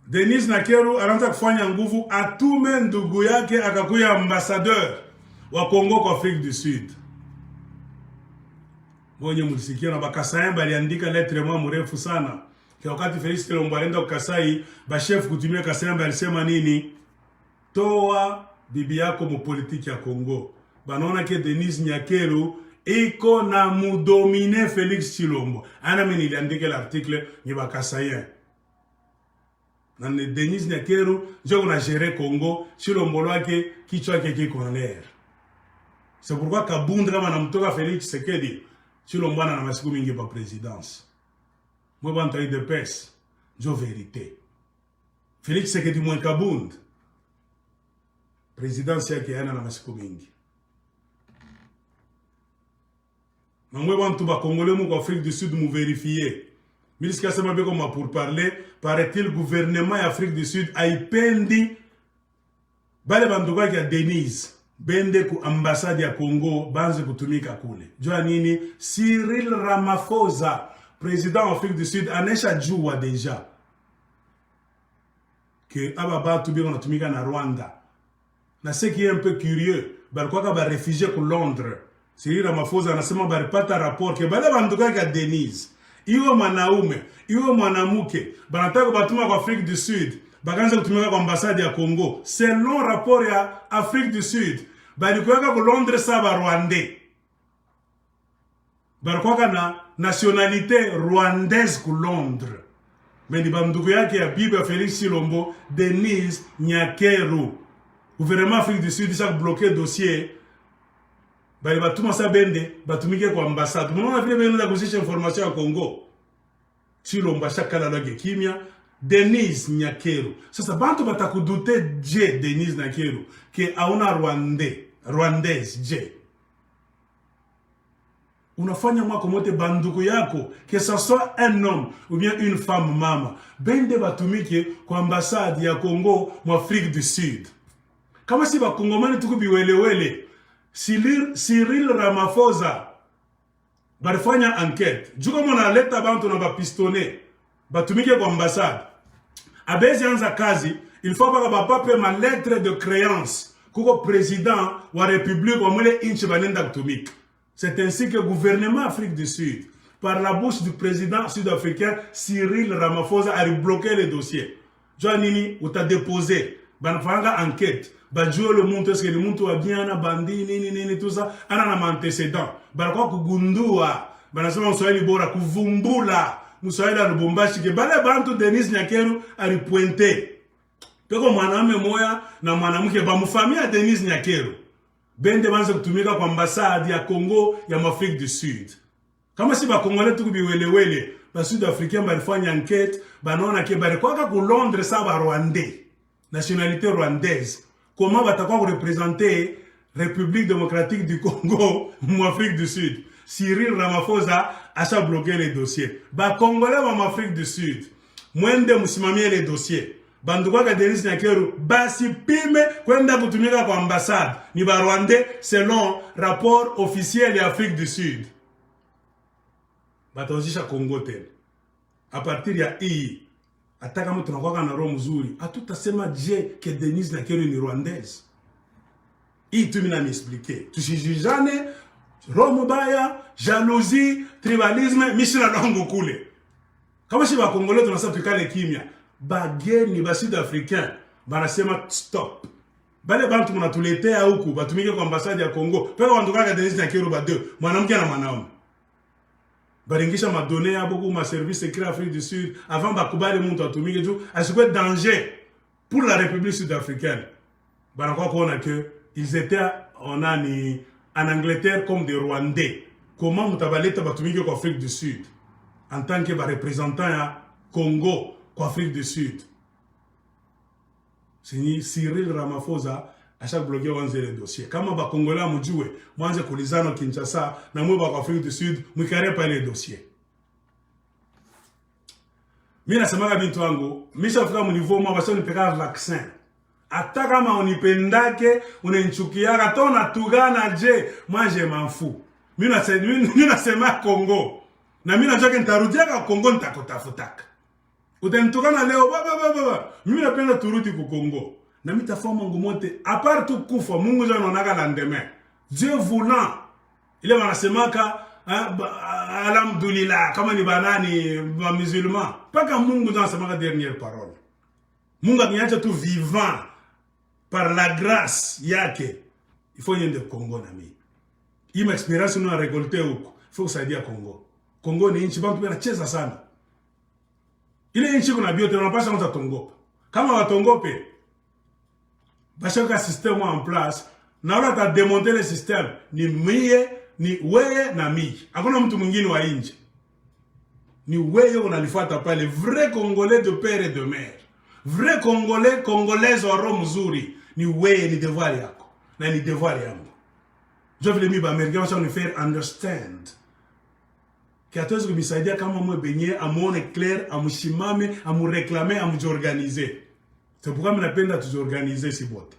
Denis Nakeru anaanza kufanya nguvu atume ndugu yake akakuya ambassadeur wa Kongo kwa Afrique du Sud. Mwenye mulisikia na Bakasayen baliandika lettre mwa mrefu sana. Kwa wakati Felix Kilombo alienda kwa Kasai, ba chef kutumia Kasayen balisema nini? Toa bibi yako mu politiki ya Kongo. Banaona ke Denis Nakeru iko na mudomine Felix Kilombo. Ana mimi niliandika l'article ni Bakasayen. Na Denis Nakeru ndio kuna gérer Congo, Chilombo lwake kichwa yake kiko en l'air. C'est pourquoi Kabunda kama namtoka Felix Tshisekedi, Chilombo ana masiku mingi pa présidence. Moi bantu de pes, ndio vérité. Felix Tshisekedi mwen Kabunda. Présidence yake ana na masiku mingi. Na moi bantu ba Congolais mu kwa Afrique du Sud mu vérifier. Miliska sema beko ma pour parler, paraît-il gouvernement Afrique du Sud aipendi bale banduka ya Denise bende ku ambassade ya Congo banze kutumika kule. Jua nini? Cyril Ramaphosa, président Afrique du Sud, anesha jua deja que ababa tubi wanatumika na Rwanda. Na ce qui est un peu curieux, balikuwa ba réfugié ku Londres. Cyril Ramaphosa anasema balipata rapport que bale banduka ya Denise iwe mwanaume, iwe mwanamuke, banataka batuma kwa Afrique du Sud, bakanza kutumika kwa ambassade ya Congo. Selon rapport ya Afrique du Sud, balikuweka ku Londres saba Rwandais. Balikuweka na nationalité rwandaise ku Londres. Mendi bandugu yake ya bibi ya Felix Chilombo, Denis Nakeru. Gouvernement Afrique du Sud chaque bloqué dossier. Bali batuma sa bende batumike kwa ambassade. Mnaona vile bende la kuzisha information ya Congo. Chilombo shakala lage kimya. Denis Nakeru. Sasa bantu batakudute je Denis Nakeru ke auna Rwandaise je. Unafanya mwako mote banduku yako que ça soit un homme ou bien une femme mama. Bende batumike kwa ambassade ya Congo mu Afrique du Sud. Kama si bakongomani tukubiwelewele. Cyril Ramaphosa barifanya enquête. Juko mwana leta bantu na bapistone batumike kwa ambassade. Abezi anza kazi, il faut pas bapape ma lettre de créance kuko président wa république wa mwele inchi banenda kutumika. C'est ainsi que le gouvernement Afrique du Sud, par la bouche du président sud-africain Cyril Ramaphosa, a bloqué les dossiers. Joanini, ou t'a déposé, banafanga enquête. Bajoué le monde, est-ce que le monde va bien, bandi, nini, tout ça, ana na antécédent. Barakwa kugundua, banasema mswahili bora, kuvumbula, mswahili ya Lubumbashi, ke bale bantu Denis Nakeru alipointe. Peko mwanaume moya na mwanamke bamufamia Denis Nakeru. Bende banze kutumika kwa ambassade ya Congo ya Afrique du Sud. Kama si ba Congolais tukubiwelewele, ba Sud-Africain balifanya enquête, banaona ke balikwaka ku Londres sa ba Rwandais, nationalité rwandaise. Comment batakuwa représenter République démocratique du Congo en Afrique du Sud? Cyril Ramaphosa a bloqué les dossiers. Ba Congolais en Afrique du Sud, mwende musimamie les dossiers. Banduka ka Denis Nakeru basi pime kwenda kutumika kwa ambassade ni ba Rwandais selon rapport officiel de Afrique du Sud. Batozisha Congo tena. A partir ya hii ataka mtu tunakuwa na roho mzuri, hatutasema je que Denis Nakeru ni Rwandaise. Hii tu mina m'expliquer. Tusijijane roho mbaya, jalousie, tribalisme, mishina longo kule. Kama si ba Congolais tunasema tukale kimya. Bageni ba Sud-Africain banasema stop. Bale bantu mnatuletea huku batumike kwa ambassade ya Congo. Peka bantu kaka Denis Nakeru ba deux, mwanamke na mwanaume. Baringisha madonné ya beaucoup ma service secret Afrique du Sud avant bakubali muntu atumike juu asikwe danger pour la République sud-africaine. Banakwa kuona que ils étaient en Angleterre comme des Rwandais. Comment mutabaleta batumike kwa Afrique du Sud en tant que ba représentant ya Congo kwa Afrique du Sud. C'est Cyril Ramaphosa a chaque bloqué wanze le dossier. Kama ba Congolais mujue, mwanze kulizana Kinshasa na mwe ba Afrique du Sud, mwikare pa ile dossier. Mimi nasema bintu wangu, misha fika mu niveau mwa basi nipeka vaccin. Hata kama unipendake, unenchukiaka tona tugana je, moi je m'en fous. Mimi nasema Congo. Na mimi najua nitarudia kwa Congo nitakutafutaka. Utanitukana leo baba. Mimi napenda turudi ku Congo. Na mimi tafanya ngumu mote à part tout kufa Mungu ndio anaonaka lendemain. Dieu voulant. Ile wanasemaka alhamdulillah kama ni banani ba musulman. Paka Mungu ndio anasemaka dernière parole. Mungu akiniacha tu vivant par la grâce yake. Il faut yende Congo na mimi. Hii experience nous a récolté huko. Il faut kusaidia Congo. Congo ni nchi bantu wanacheza sana. Ile nchi kuna biote wanapaswa kwanza tongopa. Kama watongope bashaka système en place na wala ta démonter le système ni mie ni weye na mie. Hakuna mtu mwingine wa nje. Ni weye unalifuata pale vrai Congolais de père et de mère. Vrai Congolais, Congolaise wa roho mzuri ni weye ni devoir yako na ni devoir yangu. Je veux les Américains va nous faire understand. Kiatozo kumisaidia kama mwe benye amuone clair, amushimame, amureklame, amujorganize. C'est pourquoi mnapenda tujiorganize si bote.